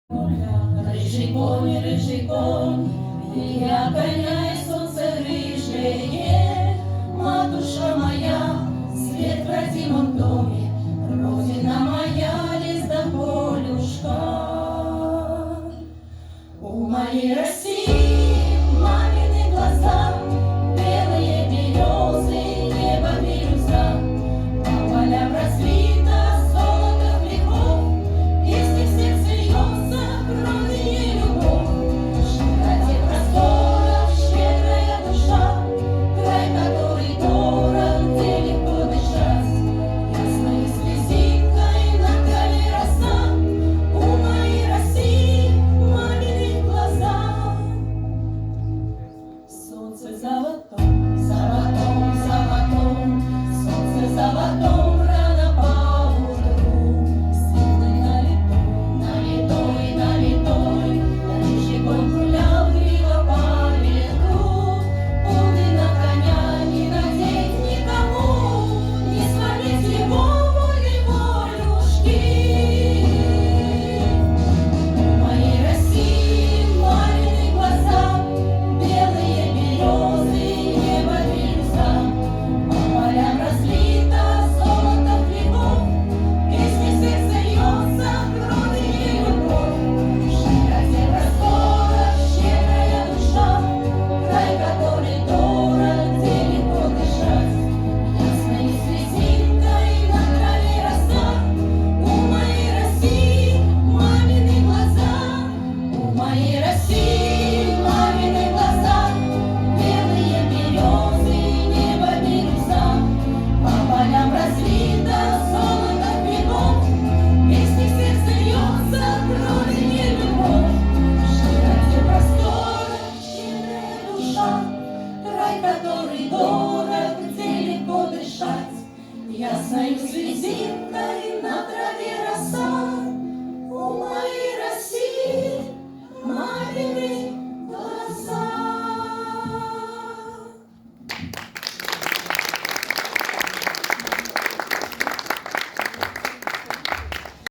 Рыжий конь, я коня и солнце рыжее, матушка моя, свет в родимом доме, родина моя, лес да полюшка. У моей России мамины глаза, белые березы, небо бирюза, по полям разбито золото веков, если в сердце льется кровь и любовь. Широте просторов щедрая душа, край, который дорог, где легко дышать. Ясной слезинкой на траве роса, у моей России мамины глаза. Солнце золотом, золотом, золотом, солнце золотом рано поутру, силы налитой, налитой, рыжий конь гулял криво по ветру. Пуды на коня не надеть никому, не свалить его волей волюшки. У моей России мамины глаза, белые березы, небо бирюза, по полям разлито золото веков, песни в сердце льется кровь и любовь. В широте просторов щедрая душа, край, который дорог, где легко дышать. Ясной слезинкой на траве роса, у моей России мамины глаза. У моей России мамины глаза, белые березы, небо бирюза, по полям разлито золото веков, песни в сердце льется кровь и любовь. В широте просторов щедрая душа, край, который дорог, где легко дышать. Ясною слезинкой на траве роса.